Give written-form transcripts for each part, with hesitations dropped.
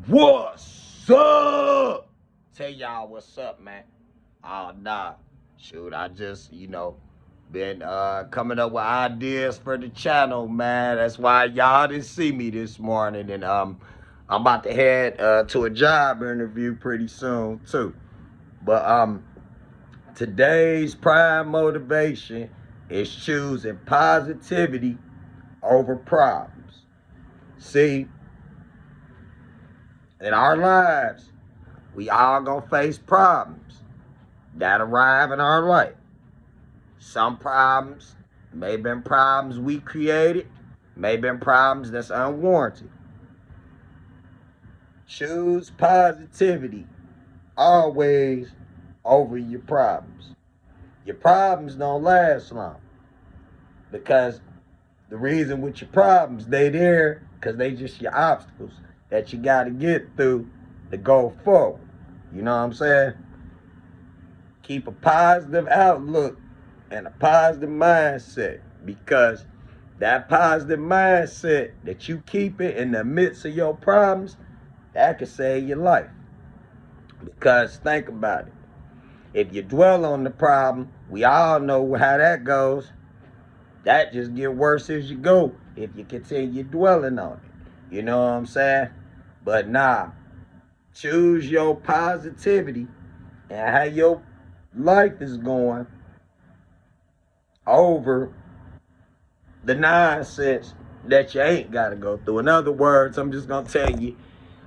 What's up? Tell y'all what's up, man. Oh, nah. Shoot, I just, been coming up with ideas for the channel, man. That's why y'all didn't see me this morning. And I'm about to head to a job interview pretty soon, too. But today's prime motivation is choosing positivity over problems. See, in our lives, we all gonna face problems that arrive in our life. Some problems may have been problems we created, may have been problems that's unwarranted. Choose positivity always over your problems. Your problems don't last long because the reason with your problems, they there because they just your obstacles that you got to get through to go forward. You know what I'm saying? Keep a positive outlook and a positive mindset, because that positive mindset that you keep it in the midst of your problems, that could save your life. Because think about it. If you dwell on the problem, we all know how that goes. That just get worse as you go if you continue dwelling on it. You know what I'm saying? But nah, choose your positivity and how your life is going over the nonsense that you ain't got to go through. In other words, I'm just going to tell you,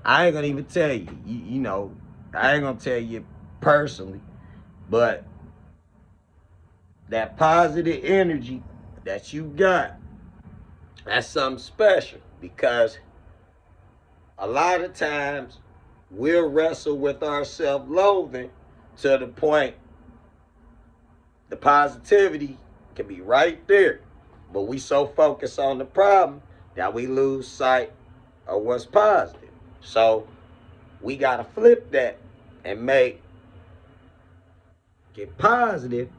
I ain't going to even tell you, I ain't going to tell you personally, but that positive energy that you got, that's something special, because a lot of times we'll wrestle with our self-loathing to the point the positivity can be right there. But we so focused on the problem that we lose sight of what's positive. So we got to flip that and get positive,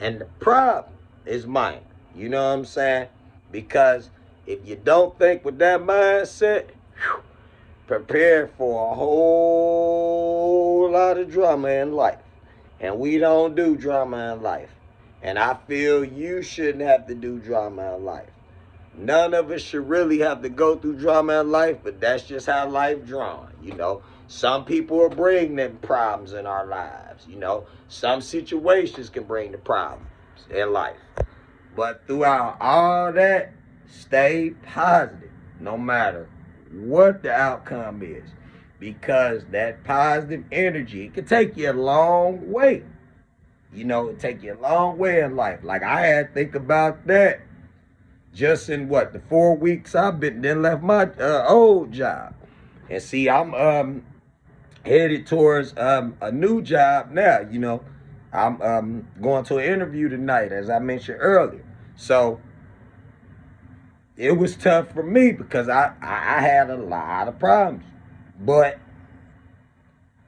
and the problem is mine. You know what I'm saying? Because if you don't think with that mindset, prepare for a whole lot of drama in life. And we don't do drama in life. And I feel you shouldn't have to do drama in life. None of us should really have to go through drama in life, but that's just how life drawn, Some people will bring them problems in our lives, Some situations can bring the problems in life. But throughout all that, stay positive, no matter what the outcome is. Because that positive energy, it can take you a long way. It take you a long way in life. Like, I had to think about that just in the 4 weeks I've been then left my old job. And see, I'm headed towards a new job now. I'm going to an interview tonight, as I mentioned earlier. So it was tough for me because I had a lot of problems. But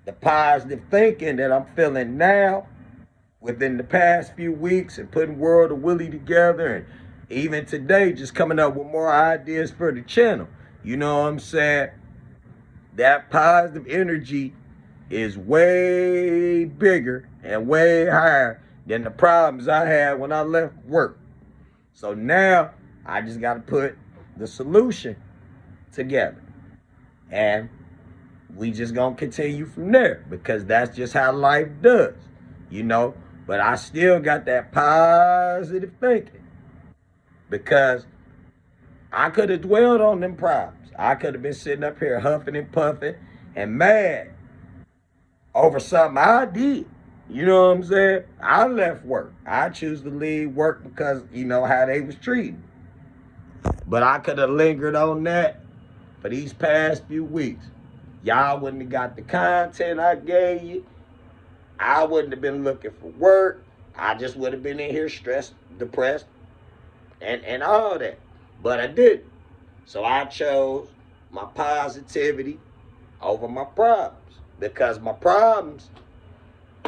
the positive thinking that I'm feeling now within the past few weeks, and putting World of Willie together, and even today just coming up with more ideas for the channel. You know what I'm saying? That positive energy is way bigger and way higher than the problems I had when I left work. So now I just got to put the solution together. And we just going to continue from there, because that's just how life does, But I still got that positive thinking, because I could have dwelled on them problems. I could have been sitting up here huffing and puffing and mad over something I did. You know what I'm saying? I left work. I choose to leave work because, how they was treating me. But I could have lingered on that for these past few weeks. Y'all wouldn't have got the content I gave you. I wouldn't have been looking for work. I just would have been in here stressed, depressed, and all that. But I didn't. So I chose my positivity over my problems. Because my problems,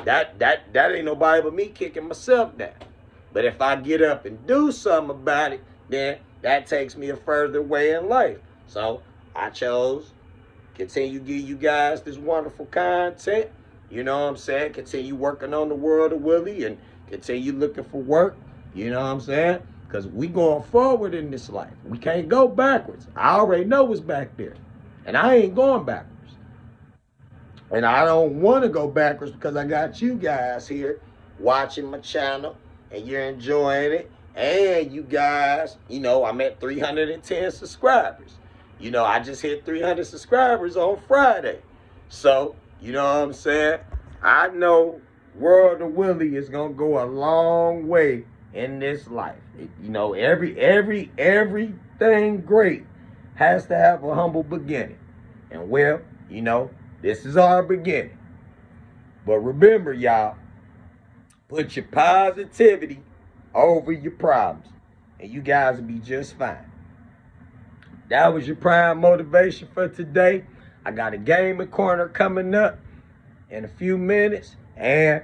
that ain't nobody but me kicking myself down. But if I get up and do something about it, then that takes me a further way in life. So I chose Continue to give you guys this wonderful content. You know what I'm saying? Continue working on the world of Willie and continue looking for work. You know what I'm saying? Because we going forward in this life. We can't go backwards. I already know what's back there. And I ain't going backwards. And I don't want to go backwards because I got you guys here watching my channel and you're enjoying it. And you guys, you know, I'm at 310 subscribers. You know, I just hit 300 subscribers on Friday. So, you know what I'm saying? I know World of Willie is going to go a long way in this life. You know, everything great has to have a humble beginning. And well, you know, this is our beginning. But remember, y'all, put your positivity over your problems, and you guys will be just fine. That was your prime motivation for today. I got a gaming corner coming up in a few minutes, and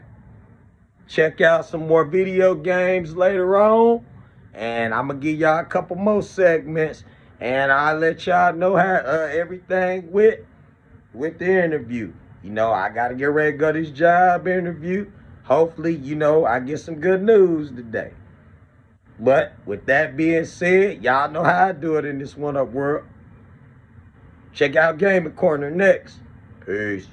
check out some more video games later on. And I'm gonna give y'all a couple more segments, and I'll let y'all know how everything with the interview. You know, I gotta get ready to go to this job interview. Hopefully, you know, I get some good news today. But with that being said, y'all know how I do it in this one-up world. Check out Gaming Corner next. Peace.